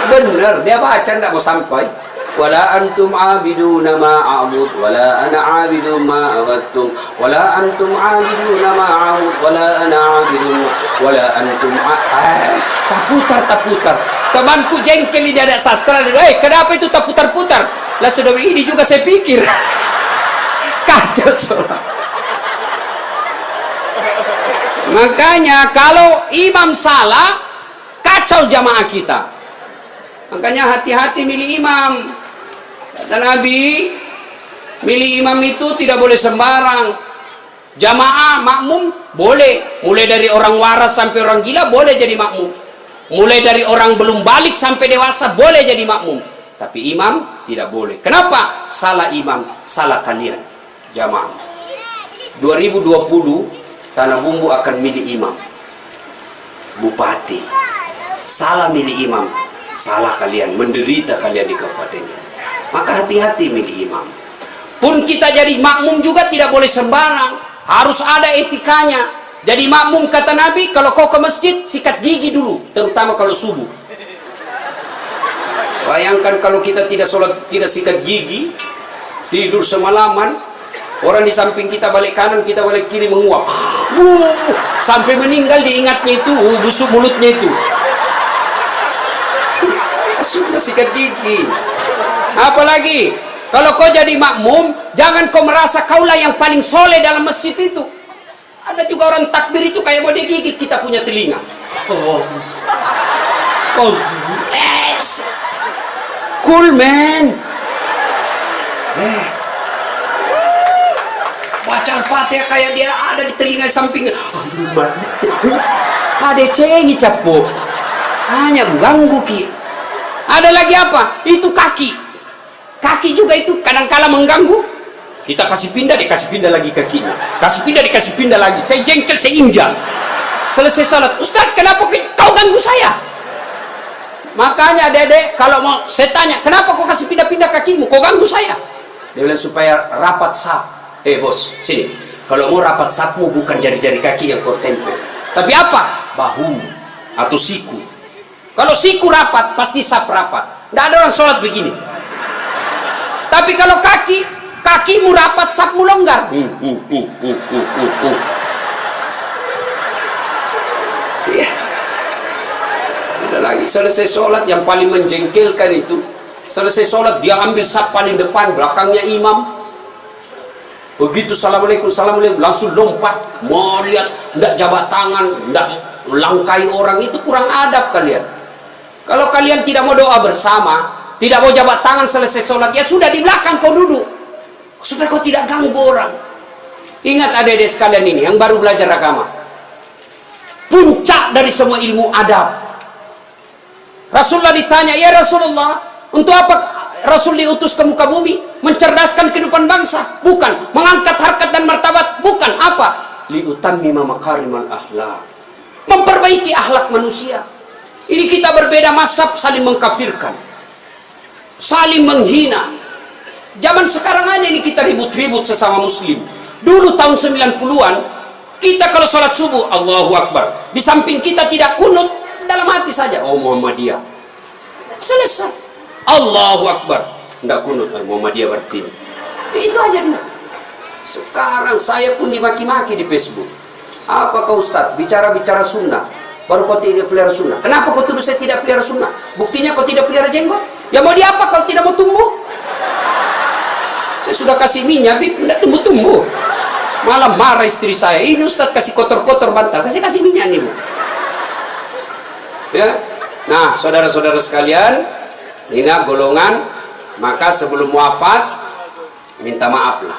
Benar, dia baca tidak mau sampai. Wala antum abiduna ma a'bud wala ana abidun ma abattum wala antum abiduna ma a'bud wala ana abidun wala antum tak putar. Temanku jengkel di ada sastra, kenapa itu tak putar-putar? Lah sudah ini juga saya pikir. Kacau sholat. Makanya kalau imam salah, kacau jamaah kita. Makanya hati-hati milih imam. Kata Nabi, milih imam itu tidak boleh sembarang. Jamaah makmum boleh, mulai dari orang waras sampai orang gila boleh jadi makmum. Mulai dari orang belum balik sampai dewasa boleh jadi makmum. Tapi imam tidak boleh. Kenapa? Salah imam, salah kalian jamaah. 2020 Tanah Bumbu akan milih imam, bupati. Salah milih imam, salah kalian, menderita kalian di kabupaten ini. Maka hati-hati milih imam. Pun kita jadi makmum juga tidak boleh sembarang. Harus ada etikanya. Jadi makmum kata Nabi, kalau kau ke masjid sikat gigi dulu, terutama kalau subuh. Bayangkan kalau kita tidak sholat, tidak sikat gigi, tidur semalaman, orang di samping kita balik kanan, kita balik kiri menguap, sampai meninggal diingatnya itu, busuk mulutnya itu. Sudah sikat gigi. Apalagi kalau kau jadi makmum, jangan kau merasa kaulah yang paling soleh dalam masjid itu. Ada juga orang takbir itu kayak mau digigit kita punya telinga. Yes. Cool man. Baca Al-Fatihah kayak dia ada di telinga samping. Ada cengi capuk. Hanya ganggu ki. Ada lagi apa? Itu kaki. Kaki juga itu kadang-kala mengganggu. Kita kasih pindah, dikasih pindah lagi kakinya. Kasih pindah, dikasih pindah lagi. Saya jengkel, saya injak. Selesai salat, Ustaz, kenapa kau ganggu saya? Makanya adek-adek, kalau mau saya tanya, kenapa kau kasih pindah-pindah kakimu? Kau ganggu saya? Dia bilang supaya rapat saf. Bos, sini. Kalau mau rapat safmu bukan jari-jari kaki yang kau tempel. Tapi apa? Bahu atau siku. Kalau siku rapat, pasti saf rapat. Tidak ada orang sholat begini. Tapi kalau kakimu rapat, safmu longgar. Iya. Udah lagi selesai sholat, yang paling menjengkelkan itu, selesai sholat dia ambil saf paling depan, belakangnya imam. Begitu assalamualaikum, assalamualaikum, langsung lompat, mau lihat, tidak jabat tangan, tidak langkai orang, itu kurang adab kalian. Kalau kalian tidak mau doa bersama, tidak mau jabat tangan selesai sholat, ya sudah di belakang kau duduk, supaya kau tidak ganggu orang. Ingat adik-adik sekalian ini yang baru belajar agama, puncak dari semua ilmu adab. Rasulullah ditanya, ya Rasulullah, untuk apa Rasul diutus ke muka bumi? Mencerdaskan kehidupan bangsa? Bukan. Mengangkat harkat dan martabat? Bukan. Apa? Liutammima makarimal akhlak, memperbaiki akhlak manusia. Ini kita berbeda mazhab, saling mengkafirkan, saling menghina. Zaman sekarang aja ini kita ribut-ribut sesama muslim. Dulu tahun 90-an, kita kalau sholat subuh, Allahu Akbar, di samping kita tidak kunut, dalam hati saja, oh Muhammadiyah, selesai. Allahu Akbar, tidak kunut, Muhammadiyah berarti. Itu aja dia. Sekarang saya pun dimaki-maki di Facebook. Apa kau Ustaz, bicara-bicara sunnah, baru kau tidak pelihara sunnah? Kenapa kau tuduh saya tidak pelihara sunnah? Buktinya kau tidak pelihara jenggot. Ya mau diapa kalau tidak mau tumbuh? Saya sudah kasih minyak, tidak tumbuh-tumbuh. Malah marah istri saya, ini Ustaz kasih kotor-kotor bantal, kasih minyak nih Bu. Ya. Nah saudara-saudara sekalian, ini golongan, maka sebelum wafat minta maaflah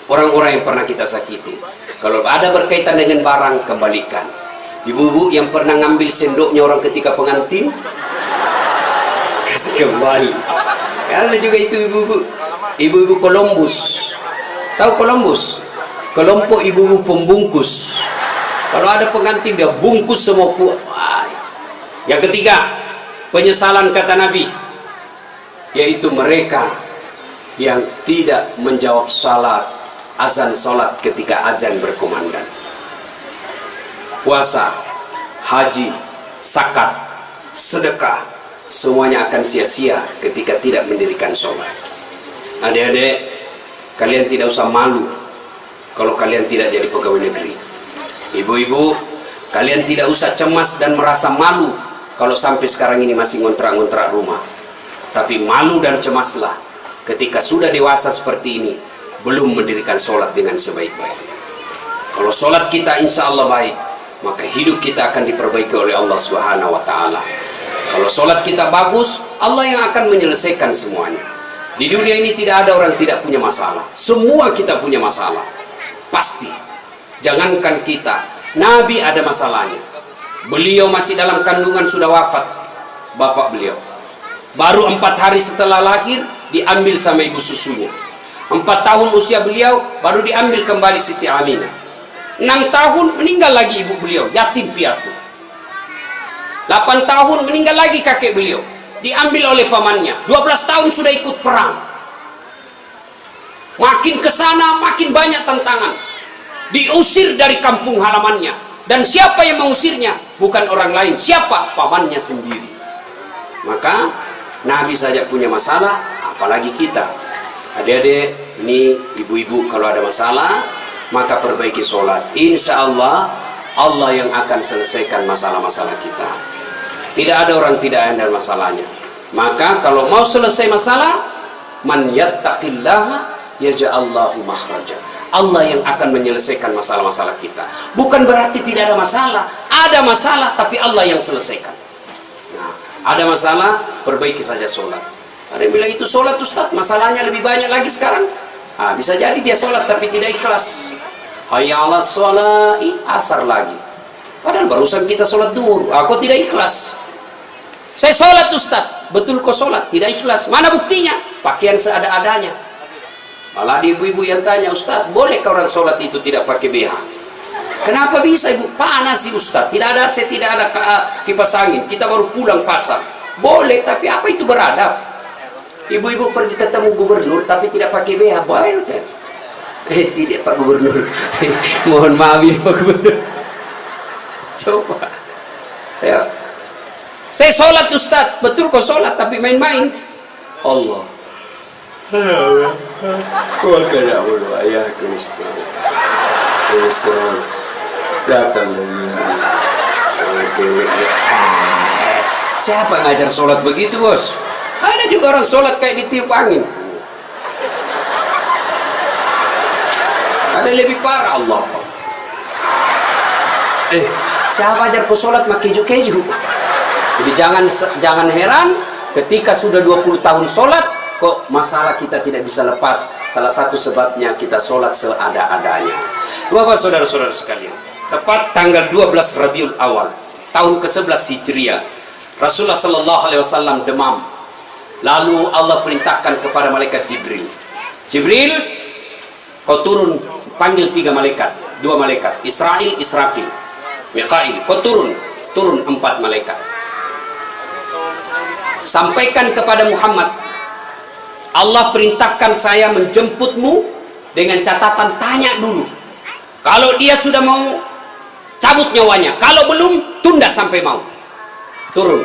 orang-orang yang pernah kita sakiti. Kalau ada berkaitan dengan barang, kembalikan. Ibu-ibu yang pernah ngambil sendoknya orang ketika pengantin, kasih kembali. Karena juga itu ibu-ibu Columbus. Tahu Columbus? Kelompok ibu-ibu pembungkus. Kalau ada pengantin dia bungkus semua kuat. Yang ketiga, penyesalan kata Nabi, yaitu mereka yang tidak menjawab salat, azan salat ketika azan berkumandang. Puasa, haji, zakat, sedekah, semuanya akan sia-sia ketika tidak mendirikan sholat. Adik-adik, kalian tidak usah malu kalau kalian tidak jadi pegawai negeri. Ibu-ibu, kalian tidak usah cemas dan merasa malu kalau sampai sekarang ini masih ngontrak-ngontrak rumah. Tapi malu dan cemaslah ketika sudah dewasa seperti ini, belum mendirikan sholat dengan sebaik-baiknya. Kalau sholat kita insya Allah baik, maka hidup kita akan diperbaiki oleh Allah Subhanahu wa Ta'ala. Kalau sholat kita bagus, Allah yang akan menyelesaikan semuanya. Di dunia ini tidak ada orang tidak punya masalah. Semua kita punya masalah, pasti. Jangankan kita, Nabi ada masalahnya. Beliau masih dalam kandungan sudah wafat bapak beliau. Baru 4 hari setelah lahir diambil sama ibu susunya. 4 tahun usia beliau baru diambil kembali Siti Aminah. 6 tahun meninggal lagi ibu beliau, yatim piatu. 8 tahun meninggal lagi kakek beliau, diambil oleh pamannya. 12 tahun sudah ikut perang. Makin kesana makin banyak tantangan. diusir dari kampung halamannya. Dan siapa yang mengusirnya? Bukan orang lain. Siapa? Pamannya sendiri. Maka Nabi saja punya masalah, apalagi kita. Adik-adik, ini ibu-ibu kalau ada masalah, maka perbaiki sholat. Insya Allah, Allah yang akan selesaikan masalah-masalah kita. Tidak ada orang tidak ada masalahnya. Maka kalau mau selesai masalah, man yattaqillaha yaj'allahu makhraja. Allah yang akan menyelesaikan masalah-masalah kita. Bukan berarti tidak ada masalah. Ada masalah, tapi Allah yang selesaikan. Nah, ada masalah, perbaiki saja sholat. Ada yang bilang itu sholat Ustaz, masalahnya lebih banyak lagi sekarang. Nah, bisa jadi dia sholat tapi tidak ikhlas. Hayya 'alas sholat, asar lagi. Padahal barusan kita sholat duhur, aku tidak ikhlas. Saya sholat Ustaz, betul kau sholat, tidak ikhlas. Mana buktinya? Pakaian seada-adanya. Malah di ibu-ibu yang tanya, Ustaz, boleh kau orang sholat itu tidak pakai BH? Kenapa bisa ibu? Panas sih Ustaz, tidak ada AC, tidak ada kipas angin, kita baru pulang pasar. Boleh, tapi apa itu beradab? Ibu-ibu pergi ketemu gubernur tapi tidak pakai BH, boleh kan? Tidak Pak Gubernur. Mohon maaf ini Pak Gubernur. Coba. Ya. Saya sholat Ustaz, betul kau sholat tapi main-main. Allah. Kau kena berdoa ya Kristus. Kristus datang siapa ngajar sholat begitu bos? Ada juga orang sholat kayak ditiup angin. Ada lebih parah Allah. Siapa ajar kau sholat pakai keju-keju? Jadi jangan heran ketika sudah 20 tahun sholat kok masalah kita tidak bisa lepas. Salah satu sebabnya kita sholat seada-adanya. Bapak saudara-saudara sekalian, tepat tanggal 12 Rabiul Awal tahun ke-11 Hijriah, Rasulullah sallallahu alaihi wasallam demam. Lalu Allah perintahkan kepada malaikat Jibril, Jibril, kau turun, panggil 3 malaikat, 2 malaikat, Israil, Israfil, Mikail, kau turun 4 malaikat. Sampaikan kepada Muhammad, Allah perintahkan saya menjemputmu dengan catatan tanya dulu. Kalau dia sudah mau cabut nyawanya, kalau belum tunda sampai mau. Turun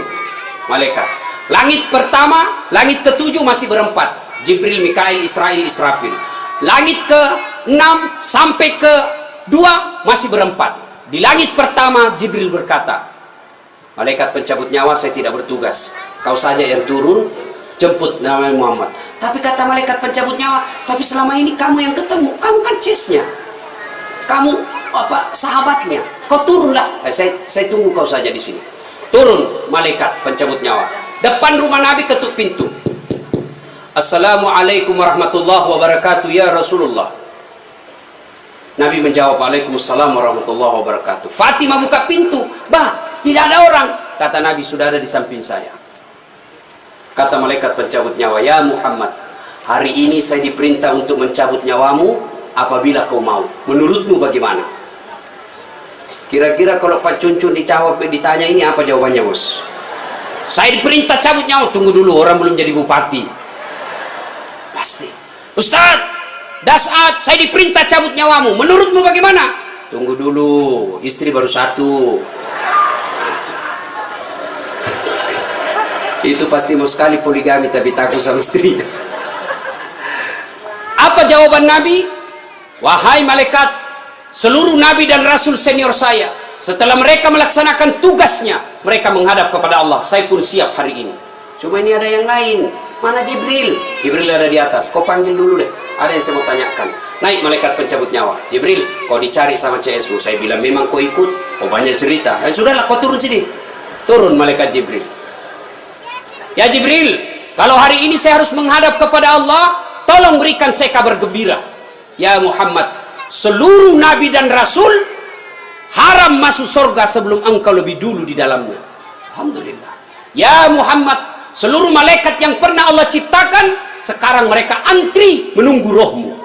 malaikat. Langit pertama, langit ke-7 masih berempat, Jibril, Mikail, Israil, Israfil. Langit ke-6 sampai ke-2 masih berempat. Di langit pertama Jibril berkata, malaikat pencabut nyawa, saya tidak bertugas, kau saja yang turun jemput Nabi Muhammad. Tapi kata malaikat pencabut nyawa, tapi selama ini kamu yang ketemu, kamu kan chesnya, kamu apa sahabatnya, kau turunlah. Saya tunggu kau saja di sini. Turun malaikat pencabut nyawa, depan rumah Nabi, ketuk pintu. Assalamualaikum warahmatullahi wabarakatuh ya Rasulullah. Nabi menjawab, Waalaikumsalam warahmatullahi wabarakatuh. Fatimah buka pintu, bah, tidak ada orang. Kata Nabi, sudah ada di samping saya. Kata malaikat pencabut nyawa, ya Muhammad, hari ini saya diperintah untuk mencabut nyawamu apabila kau mau. Menurutmu bagaimana? Kira-kira kalau Pak Cuncun ditanya ini apa jawabannya bos? Saya diperintah cabut nyawa. Tunggu dulu, orang belum jadi bupati. Pasti, Ustaz, Dasat, saya diperintah cabut nyawamu. Menurutmu bagaimana? Tunggu dulu, istri baru 1. Itu pasti mau sekali poligami tapi takut sama istrinya. Apa jawaban Nabi? Wahai malaikat, seluruh nabi dan rasul senior saya, setelah mereka melaksanakan tugasnya, mereka menghadap kepada Allah. Saya pun siap hari ini. Cuma ini ada yang lain. Mana Jibril? Jibril ada di atas. Kau panggil dulu deh, ada yang saya mau tanyakan. Naik malaikat pencabut nyawa. Jibril, kau dicari sama CSU. Saya bilang memang kau ikut. Kau banyak cerita. Sudahlah, kau turun sini. Turun malaikat Jibril. Ya Jibril, kalau hari ini saya harus menghadap kepada Allah, tolong berikan saya kabar gembira. Ya Muhammad, seluruh nabi dan rasul haram masuk surga sebelum engkau lebih dulu di dalamnya. Alhamdulillah. Ya Muhammad, seluruh malaikat yang pernah Allah ciptakan sekarang mereka antri menunggu rohmu.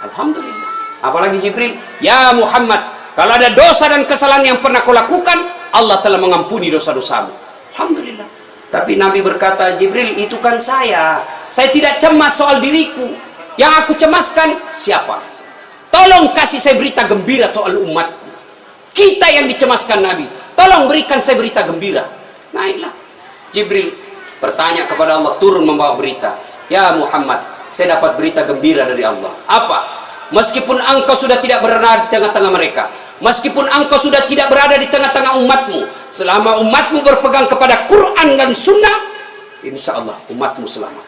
Alhamdulillah. Apalagi Jibril, ya Muhammad, kalau ada dosa dan kesalahan yang pernah kau lakukan, Allah telah mengampuni dosa-dosamu. Alhamdulillah. Tapi Nabi berkata, Jibril, itu kan saya tidak cemas soal diriku. Yang aku cemaskan siapa? Tolong tolong kasih saya berita gembira soal umat. Kita yang dicemaskan Nabi, tolong berikan saya berita gembira. Naiklah Jibril bertanya kepada Allah, turun membawa berita. Ya Muhammad, saya dapat berita gembira dari Allah. Apa? Meskipun engkau sudah tidak berada di tengah-tengah mereka, meskipun engkau sudah tidak berada di tengah-tengah umatmu, selama umatmu berpegang kepada Quran dan Sunnah, insya Allah umatmu selamat.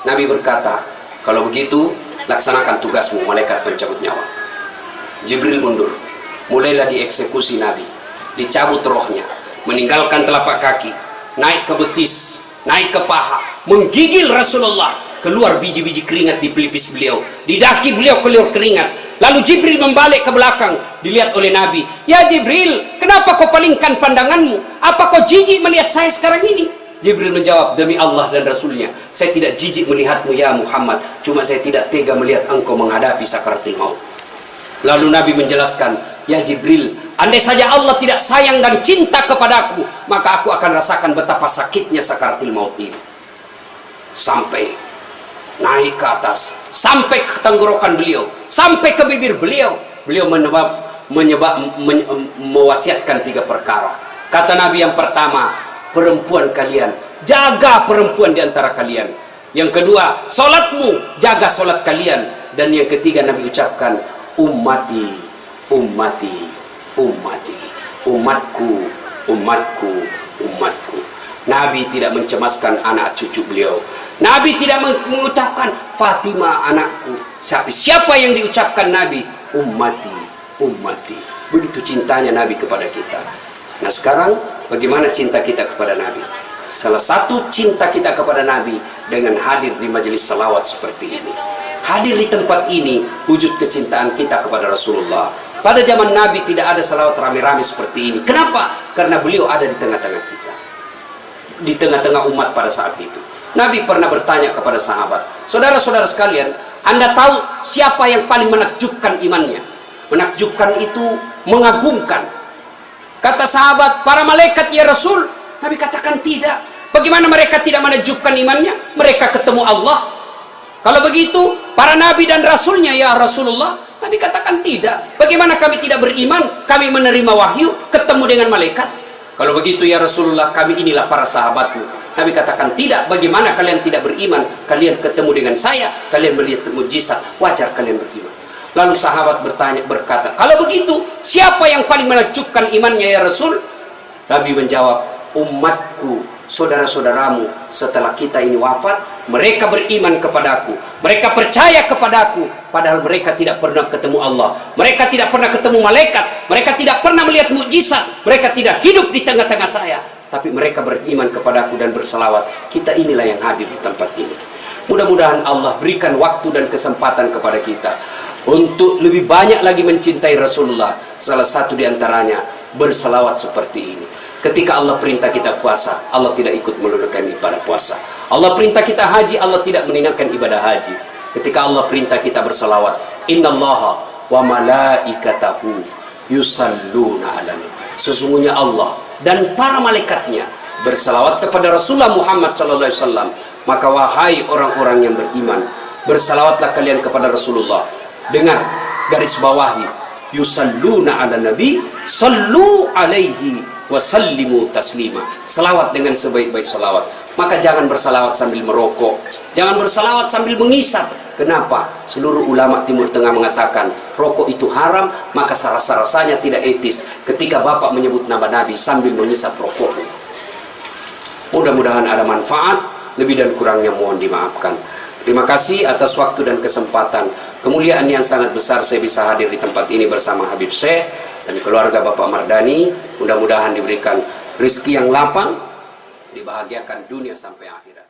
Nabi berkata, kalau begitu laksanakan tugasmu, malaikat pencabut nyawa. Jibril mundur, mulailah dieksekusi Nabi, dicabut rohnya, meninggalkan telapak kaki, naik ke betis, naik ke paha, menggigil Rasulullah, keluar biji-biji keringat di pelipis beliau, di daki beliau keluar keringat. Lalu Jibril membalik ke belakang, dilihat oleh Nabi. Ya Jibril, kenapa kau palingkan pandanganmu? Apa kau jijik melihat saya sekarang ini? Jibril menjawab, demi Allah dan Rasulnya, saya tidak jijik melihatmu ya Muhammad, cuma saya tidak tega melihat engkau menghadapi sakaratul maut. Lalu Nabi menjelaskan, ya Jibril, andai saja Allah tidak sayang dan cinta kepadaku, maka aku akan rasakan betapa sakitnya sakaratul maut ini. Sampai naik ke atas, sampai ke tenggorokan beliau, sampai ke bibir beliau. Beliau mewasiatkan 3 perkara. Kata Nabi, yang pertama, perempuan kalian, jaga perempuan di antara kalian. Yang kedua, solatmu, jaga solat kalian. Dan yang ketiga Nabi ucapkan, ummati, ummati, ummati, umatku, umatku, umatku. Nabi tidak mencemaskan anak cucu beliau. Nabi tidak mengucapkan Fatimah anakku. Siapa yang diucapkan Nabi? Ummati, ummati. Begitu cintanya Nabi kepada kita. Nah sekarang bagaimana cinta kita kepada Nabi? Salah satu cinta kita kepada Nabi dengan hadir di majelis salawat seperti ini. Hadir di tempat ini wujud kecintaan kita kepada Rasulullah. Pada zaman Nabi tidak ada salawat rame-rame seperti ini. Kenapa? Karena beliau ada di tengah-tengah kita, di tengah-tengah umat pada saat itu. Nabi pernah bertanya kepada sahabat, saudara-saudara sekalian, Anda tahu siapa yang paling menakjubkan imannya? Menakjubkan itu mengagumkan. Kata sahabat, para malaikat ya Rasul. Nabi katakan tidak. Bagaimana mereka tidak menakjubkan imannya? Mereka ketemu Allah. Kalau begitu, para nabi dan rasulnya ya Rasulullah. Nabi katakan tidak. Bagaimana kami tidak beriman? Kami menerima wahyu, ketemu dengan malaikat. Kalau begitu ya Rasulullah, kami inilah para sahabatmu. Nabi katakan tidak. Bagaimana kalian tidak beriman? Kalian ketemu dengan saya, kalian melihat mukjizat, wajar kalian beriman. Lalu sahabat berkata, kalau begitu siapa yang paling menakjubkan imannya ya Rasul? Nabi menjawab, umatku, saudara-saudaramu setelah kita ini wafat, mereka beriman kepadaku, mereka percaya kepadaku, padahal mereka tidak pernah ketemu Allah, mereka tidak pernah ketemu malaikat, mereka tidak pernah melihat mukjizat, mereka tidak hidup di tengah-tengah saya, tapi mereka beriman kepadaku dan berselawat. Kita inilah yang hadir di tempat ini. Mudah-mudahan Allah berikan waktu dan kesempatan kepada kita untuk lebih banyak lagi mencintai Rasulullah. Salah satu diantaranya berselawat seperti ini. Ketika Allah perintah kita puasa, Allah tidak ikut menunaikan ibadah puasa. Allah perintah kita haji, Allah tidak meninggalkan ibadah haji. Ketika Allah perintah kita berselawat, innallaha wa malaikatahu yusalluna 'alan. Sesungguhnya Allah dan para malaikatnya berselawat kepada Rasulullah Muhammad sallallahu alaihi wasallam. Maka wahai orang-orang yang beriman, berselawatlah kalian kepada Rasulullah. Dengar garis bawahi, yusalluna 'ala nabi, sallu alaihi wa sallimu taslima. Selawat dengan sebaik-baik selawat. Maka jangan berselawat sambil merokok, jangan berselawat sambil mengisap. Kenapa? Seluruh ulama Timur Tengah mengatakan rokok itu haram, maka rasa-rasanya tidak etis ketika Bapak menyebut nama Nabi sambil mengisap rokok. Mudah-mudahan ada manfaat. Lebih dan kurangnya mohon dimaafkan. Terima kasih atas waktu dan kesempatan. Kemuliaan yang sangat besar saya bisa hadir di tempat ini bersama Habib Syekh dan keluarga Bapak Mardani. Mudah-mudahan diberikan rezeki yang lapang, dibahagiakan dunia sampai akhirat.